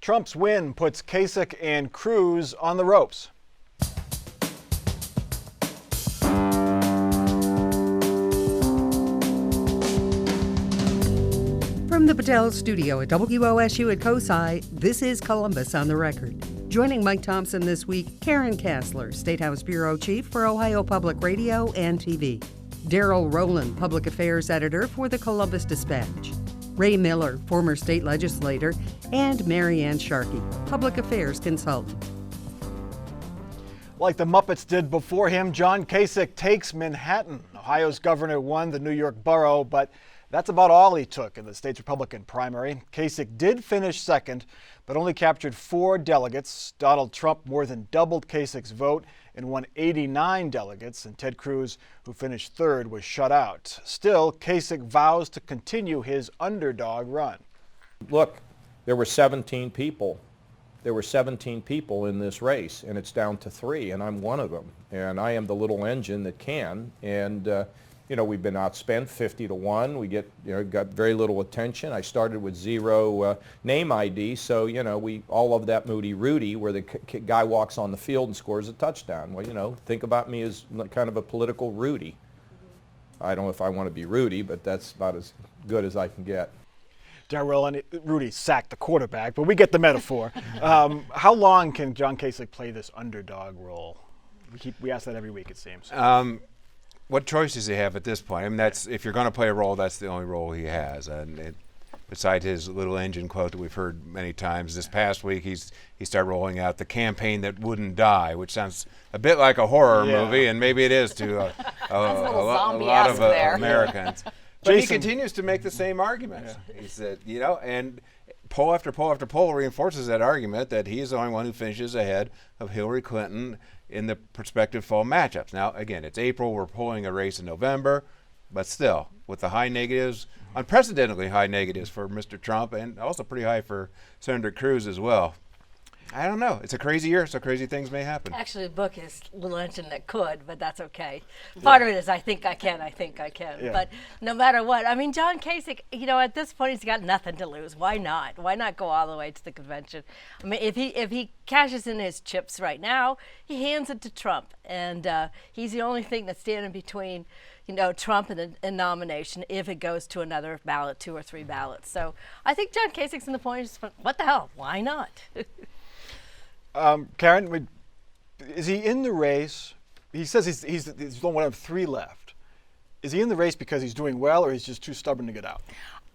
Trump's win puts Kasich and Cruz on the ropes. From the Patel studio at WOSU at COSI, this is Columbus on the Record. Joining Mike Thompson this week, Karen Kassler, State House Bureau Chief for Ohio Public Radio and TV. Darrell Rowland, Public Affairs Editor for the Columbus Dispatch. Ray Miller, former state legislator, and Marianne Sharkey, Public Affairs Consultant. Like the Muppets did before him, John Kasich takes Manhattan. Ohio's governor won the New York borough, but that's about all he took in the state's Republican primary. Kasich did finish second, but only captured 4 delegates. Donald Trump more than doubled Kasich's vote and won 89 delegates, and Ted Cruz, who finished third, was shut out. Still, Kasich vows to continue his underdog run. Look, there were 17 people. There were 17 people in this race, and it's down to 3, and I'm one of them. And I am the little engine that can. And you know, we've been outspent 50-1. We got very little attention. I started with 0 name ID, so we all love that Moody Rudy, where the guy walks on the field and scores a touchdown. Well, think about me as kind of a political Rudy. I don't know if I want to be Rudy, but that's about as good as I can get. Darrell and Rudy sacked the quarterback, but we get the metaphor. How long can John Kasich play this underdog role? We ask that every week, it seems. What choice does he have at this point? I mean, that's if you're going to play a role, that's the only role he has. And besides his little engine quote that we've heard many times, this past week he started rolling out the campaign that wouldn't die, which sounds a bit like a horror movie, and maybe it is to a lot of Americans. But he continues to make the same arguments. He said, and poll after poll after poll reinforces that argument that he is the only one who finishes ahead of Hillary Clinton in the prospective fall matchups. Now, again, it's April. We're polling a race in November. But still, with the high negatives, unprecedentedly high negatives for Mr. Trump, and also pretty high for Senator Cruz as well. I don't know. It's a crazy year, so crazy things may happen. Actually, the book is Little Engine That Could, but that's okay. Part of it is I think I can. Yeah. But no matter what, I mean, John Kasich, at this point, he's got nothing to lose. Why not? Why not go all the way to the convention? I mean, if he cashes in his chips right now, he hands it to Trump. And he's the only thing that's standing between Trump and a nomination if it goes to another ballot, 2 or 3 ballots. So I think John Kasich's in the point, what the hell? Why not? Karen, is he in the race? He says he's one of 3 left. Is he in the race because he's doing well, or he's just too stubborn to get out?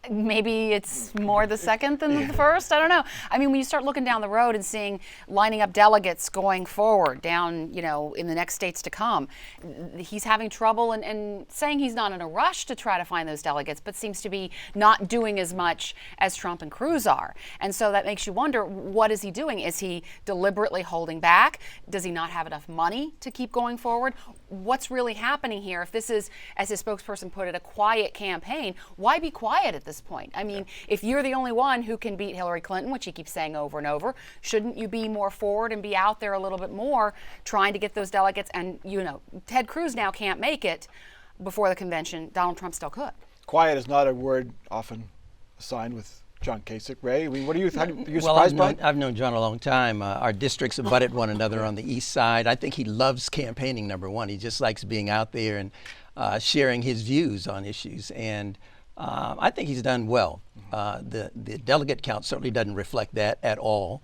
Maybe it's more the second than the first. I don't know. I mean, when you start looking down the road and seeing lining up delegates going forward down, in the next states to come, he's having trouble and saying he's not in a rush to try to find those delegates, but seems to be not doing as much as Trump and Cruz are. And so that makes you wonder, what is he doing? Is he deliberately holding back? Does he not have enough money to keep going forward? What's really happening here? If this is, as his spokesperson put it, a quiet campaign, why be quiet at this point? I mean, if you're the only one who can beat Hillary Clinton, which he keeps saying over and over, shouldn't you be more forward and be out there a little bit more trying to get those delegates? And, Ted Cruz now can't make it before the convention. Donald Trump still could. Quiet is not a word often assigned with John Kasich. Ray, I mean, what are you surprised by? I've known John a long time. Our districts abutted one another on the east side. I think he loves campaigning, number one. He just likes being out there and sharing his views on issues. And I think he's done well. The delegate count certainly doesn't reflect that at all.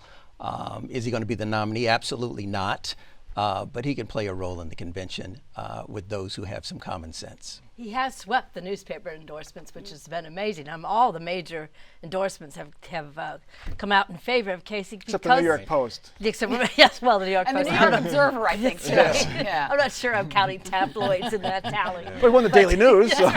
Is he going to be the nominee? Absolutely not. But he can play a role in the convention with those who have some common sense. He has swept the newspaper endorsements, which has been amazing. All the major endorsements have come out in favor of Kasich. Except the New York Post. Yes, the New York Post. And the New York Observer, I think, too. Yeah. I'm not sure I'm counting tabloids in that tally. But he won the Daily News. So.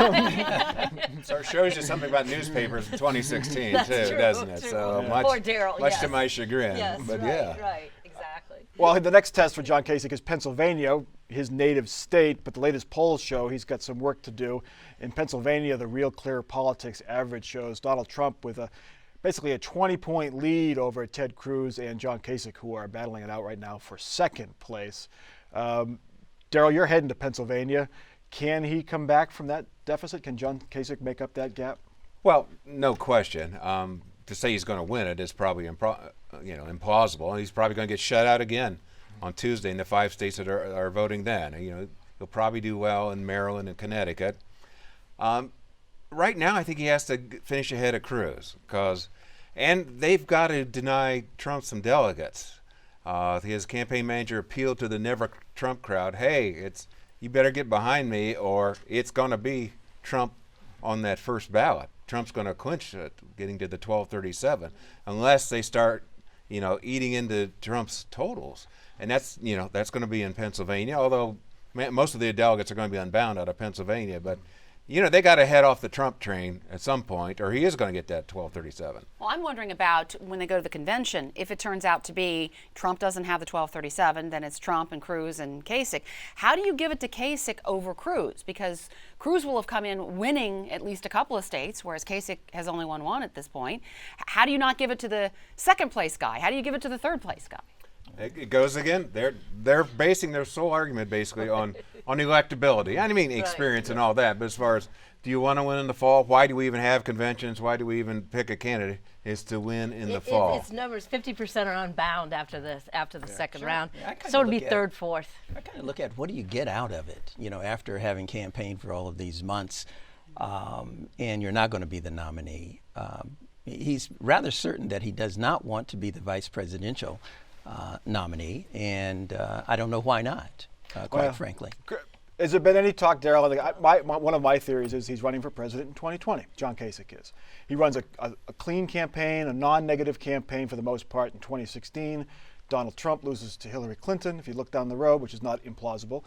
So it shows you something about newspapers in 2016, That's too, true, doesn't it? True. So Poor Darrell, much to my chagrin. Yes, but right, yeah. right, exactly. Well, the next test for John Kasich is Pennsylvania, his native state, but the latest polls show he's got some work to do. In Pennsylvania, the Real Clear Politics average shows Donald Trump with basically a 20-point lead over Ted Cruz and John Kasich, who are battling it out right now for second place. Darrell, you're heading to Pennsylvania. Can he come back from that deficit? Can John Kasich make up that gap? Well, no question. to say he's going to win it is probably implausible. And he's probably going to get shut out again on Tuesday in the 5 states that are voting then. He'll probably do well in Maryland and Connecticut. Right now, I think he has to finish ahead of Cruz, and they've got to deny Trump some delegates. His campaign manager appealed to the Never Trump crowd. Hey, you better get behind me, or it's going to be Trump on that first ballot. Trump's going to clinch it, getting to the 1237, unless they start, eating into Trump's totals. And that's going to be in Pennsylvania, although most of the delegates are going to be unbound out of Pennsylvania. But, they got to head off the Trump train at some point, or he is going to get that 1237. Well, I'm wondering about when they go to the convention, if it turns out to be Trump doesn't have the 1237, then it's Trump and Cruz and Kasich. How do you give it to Kasich over Cruz? Because Cruz will have come in winning at least a couple of states, whereas Kasich has only won one at this point. How do you not give it to the second place guy? How do you give it to the third place guy? It goes again. They're basing their sole argument basically on electability. I mean experience and all that. But as far as do you want to win in the fall? Why do we even have conventions? Why do we even pick a candidate? Is to win in the fall. Its numbers 50% are unbound after the second round. Yeah, so it'll be third, fourth. I kind of look at what do you get out of it? After having campaigned for all of these months, and you're not going to be the nominee. He's rather certain that he does not want to be the vice presidential nominee, and I don't know why not, quite frankly. Has there been any talk, Darrell? One of my theories is he's running for president in 2020. John Kasich is. He runs a clean campaign, a non-negative campaign for the most part in 2016. Donald Trump loses to Hillary Clinton, if you look down the road, which is not implausible.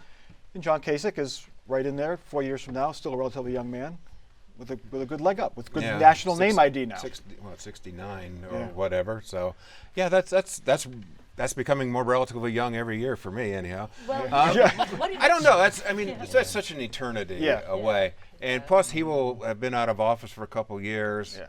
And John Kasich is right in there 4 years from now, still a relatively young man with a good leg up, with good national name ID now. 69 or whatever. So, yeah, that's becoming more relatively young every year for me, anyhow. Well, I don't know. That's such an eternity away. And plus, he will have been out of office for a couple years. Yeah.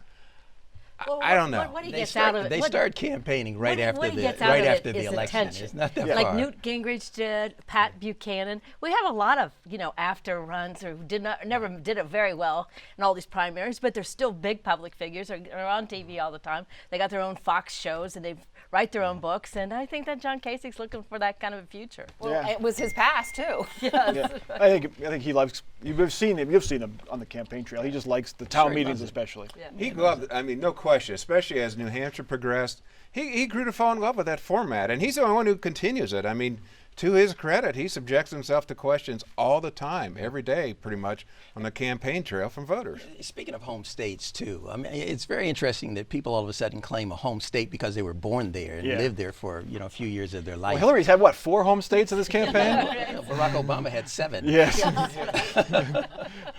Well, I don't know. What he gets out of it? They start campaining right after the election. Attention. It's not that like far. Newt Gingrich did, Pat Buchanan. We have a lot of after runs who never did it very well in all these primaries, but they're still big public figures. Are on TV all the time. They got their own Fox shows and they write their own books. And I think that John Kasich's looking for that kind of a future. Well, it was his past too. Yes. I think he likes. You've seen him on the campaign trail. He just likes the town meetings, especially. Yeah. He loved it. I mean, no question, especially as New Hampshire progressed. He grew to fall in love with that format, and he's the only one who continues it. I mean, to his credit, he subjects himself to questions all the time, every day, pretty much, on the campaign trail from voters. Speaking of home states, too, I mean, it's very interesting that people all of a sudden claim a home state because they were born there and lived there for a few years of their life. Well, Hillary's had, 4 home states in this campaign? Barack Obama had 7. Yes.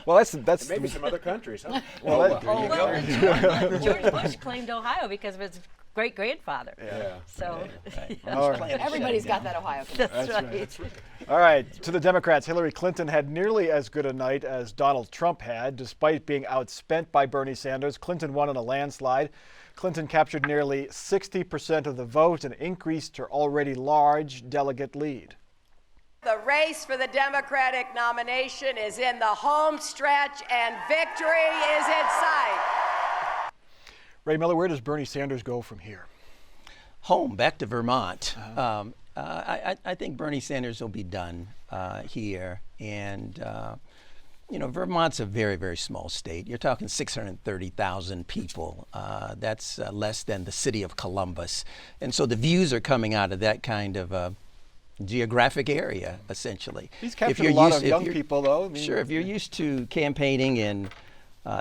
Well, that's Maybe some other countries, huh? George Bush claimed Ohio because of his great-grandfather. Yeah. So Everybody's got that Ohio connection. that's right. All right, to the Democrats, Hillary Clinton had nearly as good a night as Donald Trump had. Despite being outspent by Bernie Sanders, Clinton won in a landslide. Clinton captured nearly 60% of the vote and increased her already large delegate lead. The race for the Democratic nomination is in the home stretch and victory is in sight. Ray Miller, where does Bernie Sanders go from here? Home, back to Vermont. I think Bernie Sanders will be done here. And, Vermont's a very, very small state. You're talking 630,000 people. That's less than the city of Columbus. And so the views are coming out of that kind of geographic area, essentially. He's captured a lot of young people, though. Sure, if you're used to campaigning in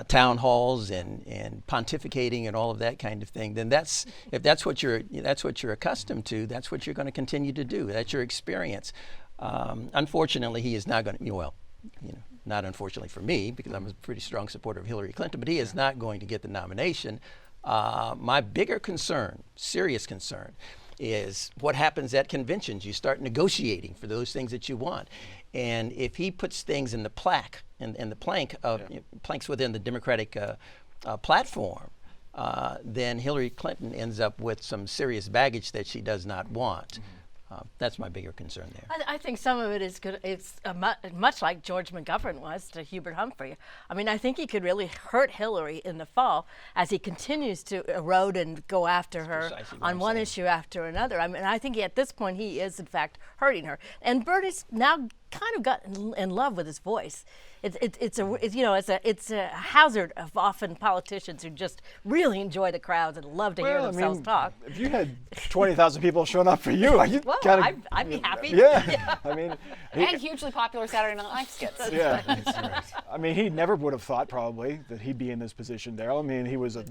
town halls and pontificating and all of that kind of thing, then if that's what you're accustomed to, that's what you're going to continue to do. That's your experience. Unfortunately, he is not going to. Not unfortunately for me, because I'm a pretty strong supporter of Hillary Clinton, but he is not going to get the nomination. My bigger concern, serious concern, is what happens at conventions. You start negotiating for those things that you want. And if he puts things in the plaque, in the planks within the Democratic platform, then Hillary Clinton ends up with some serious baggage that she does not want. That's my bigger concern there. I think some of it is good. It's much like George McGovern was to Hubert Humphrey. I mean, I think he could really hurt Hillary in the fall as he continues to erode and go after her precisely what on I'm one saying. issue after another. I mean, I think at this point he is in fact hurting her. And Bernie's now kind of got in love with his voice. It's a hazard of often politicians who just really enjoy the crowds and love to hear themselves talk. If you had 20,000 people showing up for you, you Well, kinda, I'd be happy. Yeah, I mean, And hugely popular Saturday Night Live skits. yeah. I mean, he never would have thought probably that he'd be in this position, Daryl. I mean, he was a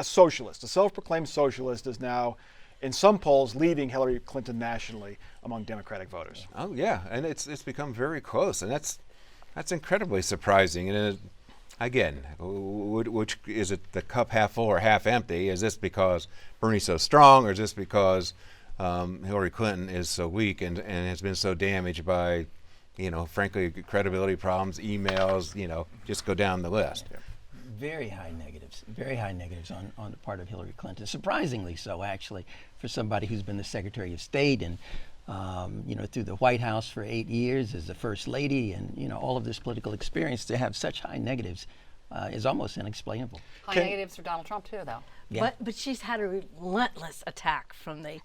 socialist, a self-proclaimed socialist, is now in some polls leading Hillary Clinton nationally among Democratic voters. Oh yeah, and it's become very close, and that's incredibly surprising. And again, which is it? The cup half full or half empty? Is this because Bernie's so strong, or is this because Hillary Clinton is so weak and has been so damaged by, frankly, credibility problems, emails, just go down the list. Very high negatives on the part of Hillary Clinton. Surprisingly so, actually, for somebody who's been the Secretary of State and through the White House for 8 years as the First Lady, and all of this political experience, to have such high negatives is almost inexplainable. High negatives for Donald Trump too, though. Yeah. But she's had a relentless attack from the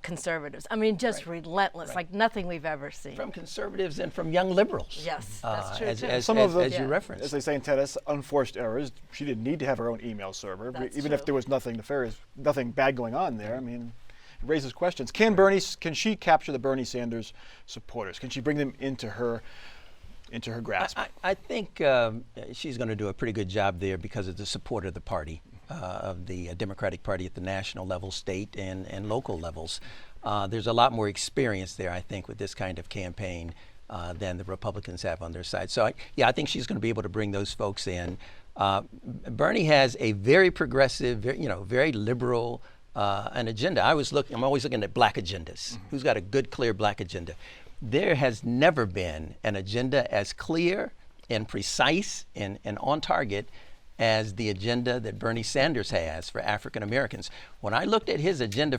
conservatives. I mean, just relentless, like nothing we've ever seen. From conservatives and from young liberals. Yes, that's true, as, too. as, Some as, of the, as you referenced. as they say in tennis, unforced errors. She didn't need to have her own email server, That's even true. if there was nothing nefarious, nothing bad going on there. I mean, it raises questions. Can she capture the Bernie Sanders supporters? Can she bring them into her grasp? I think she's going to do a pretty good job there because of the support of the party, of the Democratic Party at the national level, state and local levels. There's a lot more experience there, I think, with this kind of campaign than the Republicans have on their side. So, I think she's going to be able to bring those folks in. Bernie has a very progressive, very liberal an agenda. I'm always looking at black agendas. Who's got a good, clear black agenda? There has never been an agenda as clear and precise and on target as the agenda that Bernie Sanders has for African Americans. When I looked at his agenda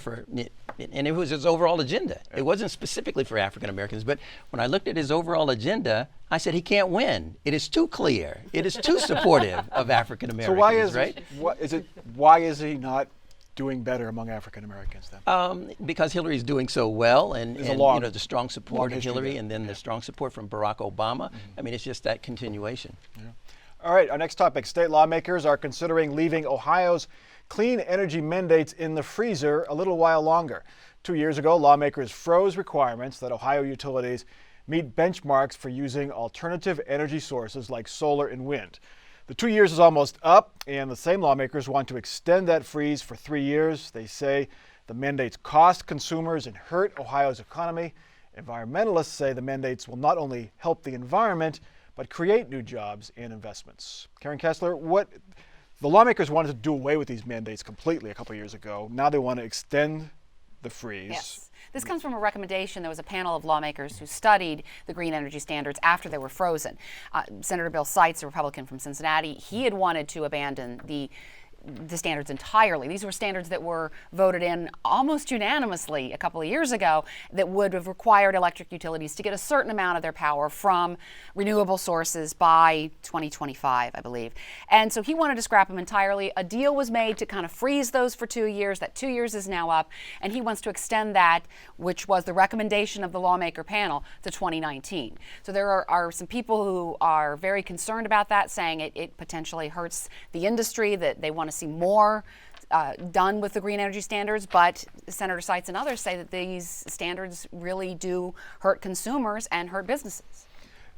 and it was his overall agenda, it wasn't specifically for African Americans, but when I looked at his overall agenda, I said he can't win. It is too clear. It is too supportive of African Americans. So why is he not doing better among African Americans then? Because Hillary's doing so well, and the strong support of history Hillary, there. and then the strong support from Barack Obama. I mean, it's just that continuation. All right, our next topic. State lawmakers are considering leaving Ohio's clean energy mandates in the freezer a little while longer. 2 years ago, lawmakers froze requirements that Ohio utilities meet benchmarks for using alternative energy sources like solar and wind. The 2 years is almost up, and the same lawmakers want to extend that freeze for 3 years. They say the mandates cost consumers and hurt Ohio's economy. Environmentalists say the mandates will not only help the environment, but create new jobs and investments. Karen Kessler, the lawmakers wanted to do away with these mandates completely a couple of years ago. Now they want to extend the freeze. Yes. This comes from a recommendation. There was a panel of lawmakers who studied the green energy standards after they were frozen. Senator Bill Seitz, a Republican from Cincinnati, he had wanted to abandon the standards entirely. These were standards that were voted in almost unanimously a couple of years ago that would have required electric utilities to get a certain amount of their power from renewable sources by 2025, I believe. And so he wanted to scrap them entirely. A deal was made to kind of freeze those for 2 years. That 2 years is now up, and he wants to extend that, which was the recommendation of the lawmaker panel, to 2019. So there are some people who are very concerned about that, saying it potentially hurts the industry, that they want to see more done with the green energy standards, but Senator Seitz and others say that these standards really do hurt consumers and hurt businesses.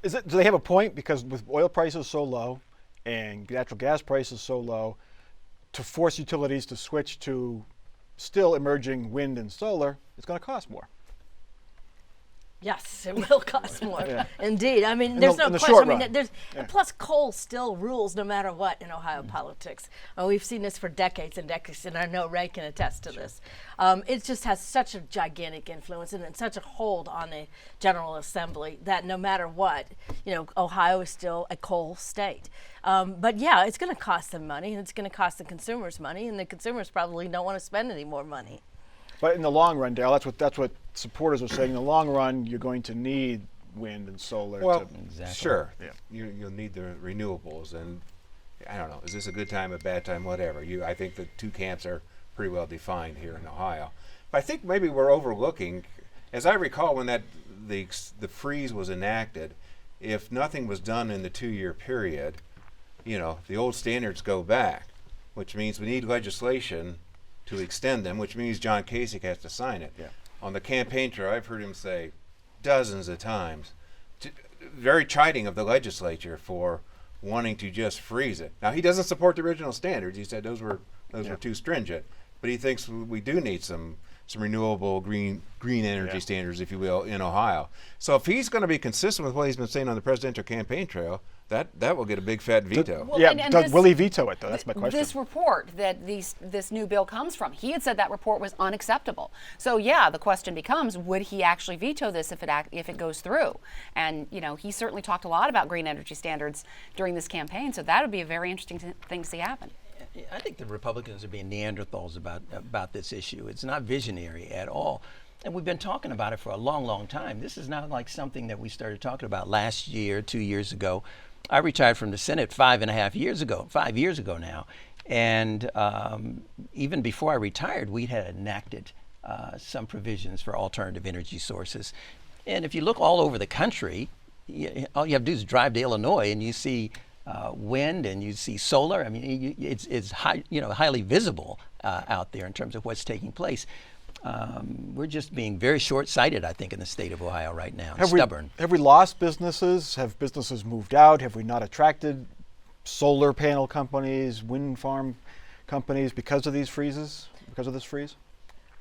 Do they have a point? Because with oil prices so low and natural gas prices so low, to force utilities to switch to still emerging wind and solar, it's going to cost more. Yes, it will cost more. Yeah. Indeed. I mean, In there's the no question. short I mean, run. there's Yeah. plus coal still rules no matter what in Ohio politics. We've seen this for decades and decades, and I know Ray can attest to this. It just has such a gigantic influence and such a hold on the General Assembly that no matter what, Ohio is still a coal state. But yeah, it's going to cost them money, and it's going to cost the consumers money, and the consumers probably don't want to spend any more money. But in the long run, Dale, that's what supporters are saying. In the long run, you're going to need wind and solar. Well, Exactly. sure. Yeah. You'll need the renewables, and I don't know. Is this a good time, a bad time, whatever? I think the two camps are pretty well defined here in Ohio. But I think maybe we're overlooking, as I recall, when the freeze was enacted, if nothing was done in the 2-year period, the old standards go back, which means we need legislation to extend them, which means John Kasich has to sign it. Yeah. On the campaign trail, I've heard him say dozens of times, very chiding of the legislature for wanting to just freeze it. Now, he doesn't support the original standards. He said those were too stringent, but he thinks we do need some renewable green energy standards, if you will, in Ohio. So if he's going to be consistent with what he's been saying on the presidential campaign trail, that will get a big fat veto. Well, Yeah, and will he veto it, though? That's my question. This report that this new bill comes from, he had said that report was unacceptable. So yeah, the question becomes, would he actually veto this if it goes through? And he certainly talked a lot about green energy standards during this campaign. So that would be a very interesting thing to see happen. I think the Republicans are being Neanderthals about this issue. It's not visionary at all. And we've been talking about it for a long, long time. This is not like something that we started talking about last year, 2 years ago. I retired from the Senate 5 years ago now. And even before I retired, we had enacted some provisions for alternative energy sources. And if you look all over the country, all you have to do is drive to Illinois and you see wind and you see solar. I mean, it's highly visible out there in terms of what's taking place. We're just being very short-sighted, I think, in the state of Ohio right now. Stubborn. Have we lost businesses? Have businesses moved out? Have we not attracted solar panel companies, wind farm companies because of these freezes? Because of this freeze?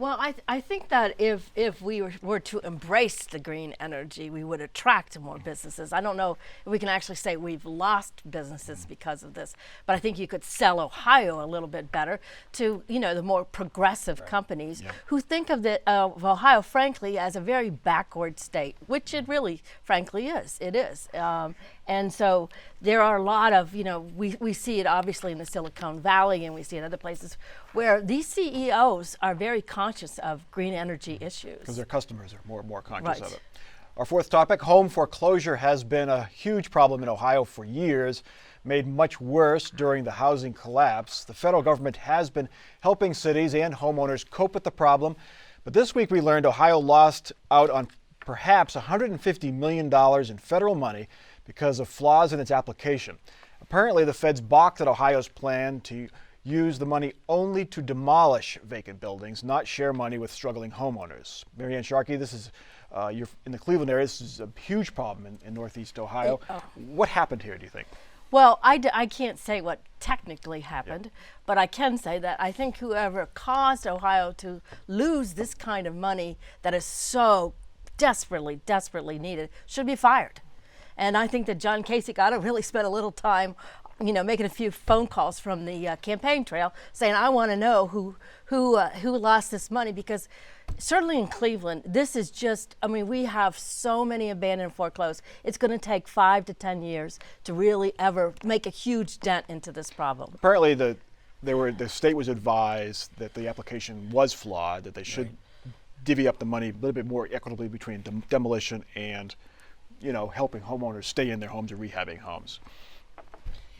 Well, I think that if we were to embrace the green energy, we would attract more businesses. I don't know if we can actually say we've lost businesses because of this, but I think you could sell Ohio a little bit better to the more progressive companies who think of Ohio, frankly, as a very backward state, which it really, frankly, is. It is. And so there are a lot of, we see it obviously in the Silicon Valley and we see it in other places where these CEOs are very conscious of green energy issues. Because their customers are more conscious of Right. it. Our fourth topic, home foreclosure has been a huge problem in Ohio for years, made much worse during the housing collapse. The federal government has been helping cities and homeowners cope with the problem. But this week we learned Ohio lost out on perhaps $150 million in federal money because of flaws in its application. Apparently, the feds balked at Ohio's plan to use the money only to demolish vacant buildings, not share money with struggling homeowners. Marianne Sharkey, this is you're in the Cleveland area. This is a huge problem in Northeast Ohio. What happened here, do you think? Well, I can't say what technically happened, but I can say that I think whoever caused Ohio to lose this kind of money that is so desperately, desperately needed should be fired. And I think that John Kasich ought to really spend a little time, making a few phone calls from the campaign trail, saying, "I want to know who lost this money," because certainly in Cleveland, this is just. I mean, we have so many abandoned foreclosed. It's going to take 5 to 10 years to really ever make a huge dent into this problem. Apparently, the state was advised that the application was flawed, that they should divvy up the money a little bit more equitably between demolition and helping homeowners stay in their homes or rehabbing homes.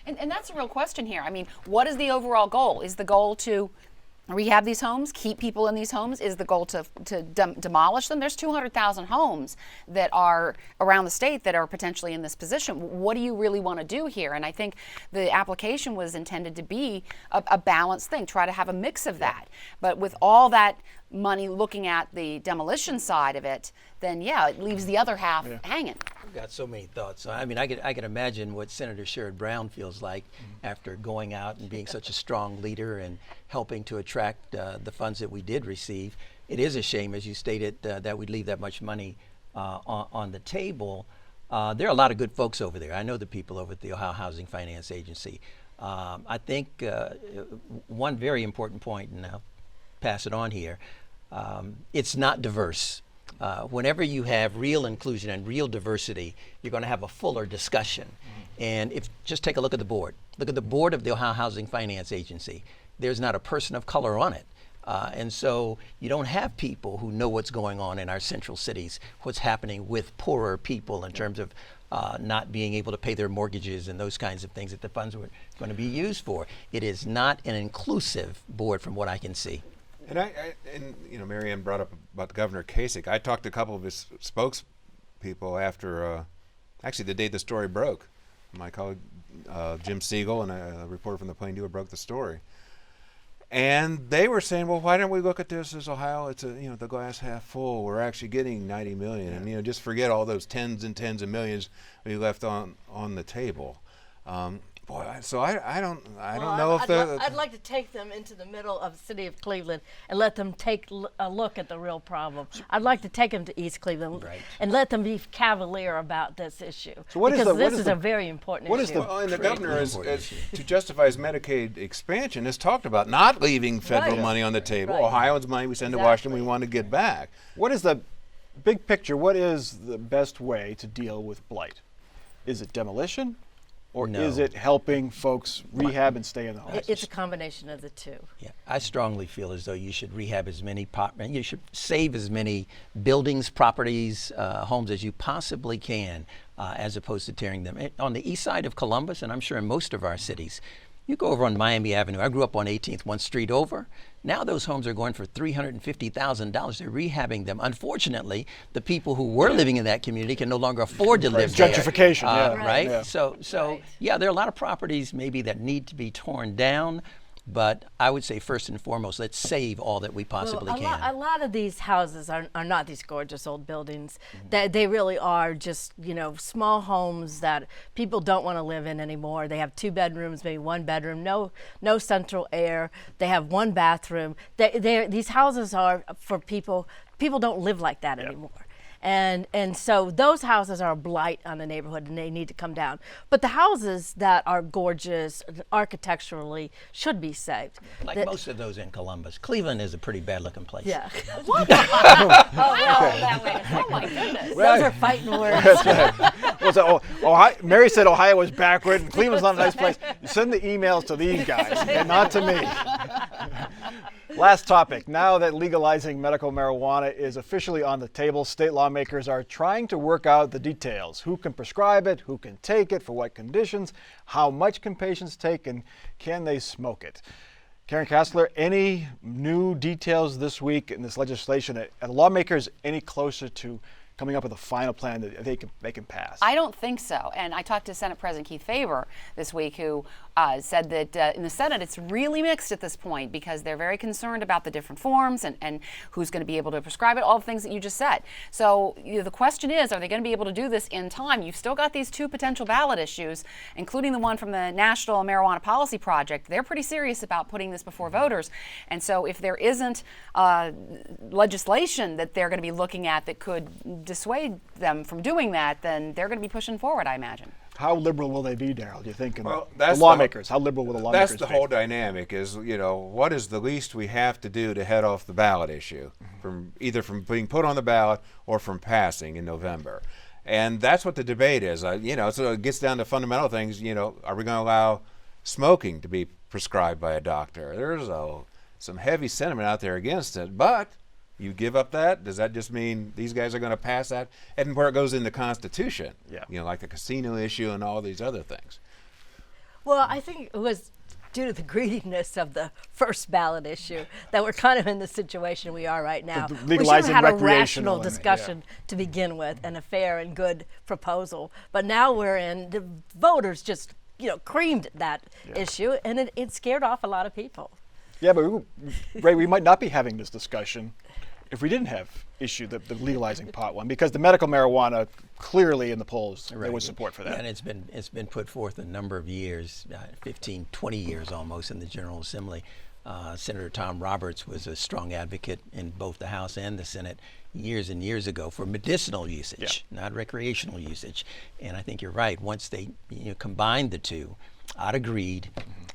And that's a real question here. I mean, what is the overall goal? Is the goal to rehab these homes, keep people in these homes? Is the goal to demolish them? There's 200,000 homes that are around the state that are potentially in this position. What do you really want to do here? And I think the application was intended to be a balanced thing, try to have a mix of that. But with all that money looking at the demolition side of it, then it leaves the other half hanging. I've got so many thoughts. I mean, I can imagine what Senator Sherrod Brown feels like after going out and being such a strong leader and helping to attract the funds that we did receive. It is a shame, as you stated, that we leave that much money on the table. There are a lot of good folks over there. I know the people over at the Ohio Housing Finance Agency. I think one very important point, and I'll pass it on here, it's not diverse. Whenever you have real inclusion and real diversity, you're going to have a fuller discussion. And just take a look at the board. Look at the board of the Ohio Housing Finance Agency. There's not a person of color on it. And so you don't have people who know what's going on in our central cities, what's happening with poorer people in terms of not being able to pay their mortgages and those kinds of things that the funds were going to be used for. It is not an inclusive board from what I can see. And you know, Mary Ann brought up about Governor Kasich. I talked to a couple of his spokespeople after, actually the day the story broke. My colleague Jim Siegel and a reporter from the Plain Dealer broke the story. And they were saying, well, why don't we look at this as Ohio? It's the glass half full. We're actually getting 90 million, and just forget all those tens and tens of millions we left on the table. So I don't know if I'd like to take them into the middle of the city of Cleveland and let them take a look at the real problem. I'd like to take them to East Cleveland and let them be cavalier about this issue. So this is a very important issue. And the governor, to justify his Medicaid expansion, has talked about not leaving federal money on the table. Right. Ohioans' money we send to Washington, we want to get back. What is the big picture? What is the best way to deal with blight? Is it demolition? Or is it helping folks rehab and stay in the homes? It's a combination of the two. Yeah, I strongly feel as though you should rehab as many, you should save as many buildings, properties, homes as you possibly can, as opposed to tearing them. On the east side of Columbus, and I'm sure in most of our cities, you go over on Miami Avenue. I grew up on 18th, one street over. Now those homes are going for $350,000. They're rehabbing them. Unfortunately, the people who were living in that community can no longer afford to live there. Gentrification, right? Yeah. So yeah, there are a lot of properties maybe that need to be torn down. But I would say first and foremost, let's save all that we possibly can. A lot of these houses are not these gorgeous old buildings. They really are just small homes that people don't want to live in anymore. They have 2 bedrooms, maybe 1 bedroom, no central air. They have 1 bathroom. These houses are for people. People don't live like that anymore. And so those houses are a blight on the neighborhood and they need to come down. But the houses that are gorgeous architecturally should be saved. Like most of those in Columbus. Cleveland is a pretty bad looking place. Yeah. What? That way. Oh my goodness. Those are fighting words. Mary said Ohio was backward and Cleveland's not a nice place. Send the emails to these guys, and not to me. Last topic. Now that legalizing medical marijuana is officially on the table, state lawmakers are trying to work out the details. Who can prescribe it? Who can take it? For what conditions? How much can patients take? And can they smoke it? Karen Kassler, any new details this week in this legislation? Are lawmakers any closer to coming up with a final plan that they can pass? I don't think so. And I talked to Senate President Keith Faber this week, who said that in the Senate it's really mixed at this point because they're very concerned about the different forms and who's going to be able to prescribe it, all the things that you just said. So the question is, are they going to be able to do this in time? You've still got these 2 potential ballot issues, including the one from the National Marijuana Policy Project. They're pretty serious about putting this before voters. And so if there isn't legislation that they're going to be looking at that could dissuade them from doing that, then they're going to be pushing forward, I imagine. How liberal will they be, Daryl, do you think? Well, the lawmakers, how liberal will the lawmakers be? That's the whole dynamic is, what is the least we have to do to head off the ballot issue, from either from being put on the ballot or from passing in November. And that's what the debate is. So it gets down to fundamental things. Are we going to allow smoking to be prescribed by a doctor? There's some heavy sentiment out there against it, but you give up that? Does that just mean these guys are going to pass that? And where it goes in the Constitution, like the casino issue and all these other things. Well, I think it was due to the greediness of the first ballot issue that we're kind of in the situation we are right now. We should have had a rational discussion to begin with and a fair and good proposal. But now the voters just, creamed that issue, and it scared off a lot of people. Yeah, but Ray, we might not be having this discussion if we didn't have issued the legalizing pot one, because the medical marijuana clearly in the polls, there was support for that. And it's been put forth a number of years, 15, 20 years almost in the General Assembly. Senator Tom Roberts was a strong advocate in both the House and the Senate years and years ago for medicinal usage, not recreational usage. And I think you're right. Once they combined the two, out of greed,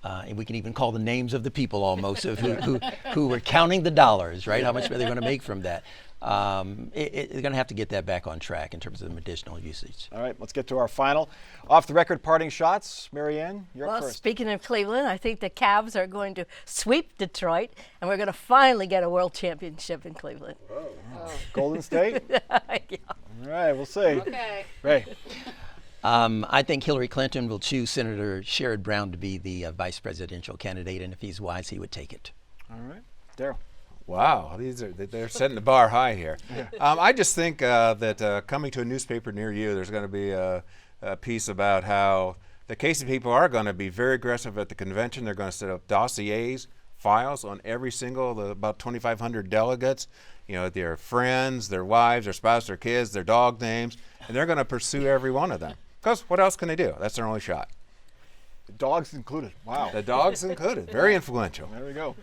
and we can even call the names of the people almost of who were counting the dollars, right? How much were they going to make from that? they're going to have to get that back on track in terms of the medicinal usage. All right, let's get to our final off-the-record parting shots. Marianne, you're up Well, first. speaking of Cleveland, I think the Cavs are going to sweep Detroit, and we're going to finally get a world championship in Cleveland. Golden State? Yeah. All right, we'll see. Okay. Ray. I think Hillary Clinton will choose Senator Sherrod Brown to be the vice presidential candidate, and if he's wise, he would take it. All right. Daryl. Wow, they're setting the bar high here. I just think that coming to a newspaper near you, there's going to be a piece about how the Casey people are going to be very aggressive at the convention. They're going to set up dossiers, files on every single of the about 2,500 delegates. You know, their friends, their wives, their spouse, their kids, their dog names, and they're going to pursue every one of them. Because what else can they do? That's their only shot. The dogs included. Wow. The dogs included. Very influential. There we go.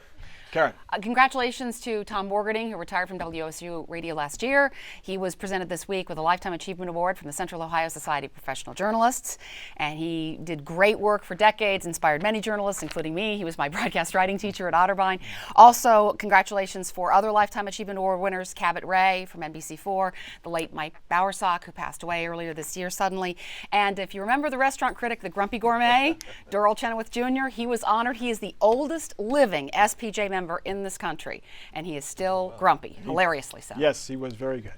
Karen. Congratulations to Tom Borgerding, who retired from WOSU Radio last year. He was presented this week with a Lifetime Achievement Award from the Central Ohio Society of Professional Journalists. And he did great work for decades, inspired many journalists, including me. He was my broadcast writing teacher at Otterbein. Also, congratulations for other Lifetime Achievement Award winners, Cabot Ray from NBC4, the late Mike Bowersock, who passed away earlier this year suddenly. And if you remember the restaurant critic, the Grumpy Gourmet, Doral Chenoweth Jr., he was honored. He is the oldest living SPJ member in this country, and he is still grumpy, hilariously so. Yes, he was very good.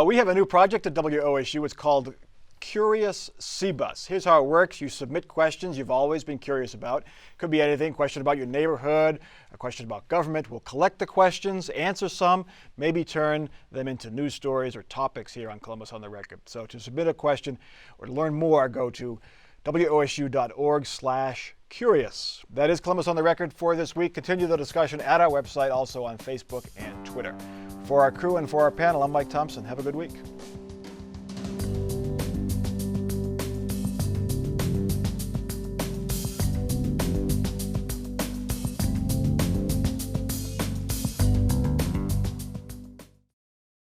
We have a new project at WOSU. It's called Curious C-Bus. Here's how it works. You submit questions you've always been curious about. Could be anything, question about your neighborhood, a question about government. We'll collect the questions, answer some, maybe turn them into news stories or topics here on Columbus on the Record. So to submit a question or to learn more, go to wosu.org/curious. That is Columbus on the Record for this week. Continue the discussion at our website, also on Facebook and Twitter. For our crew and for our panel, I'm Mike Thompson. Have a good week.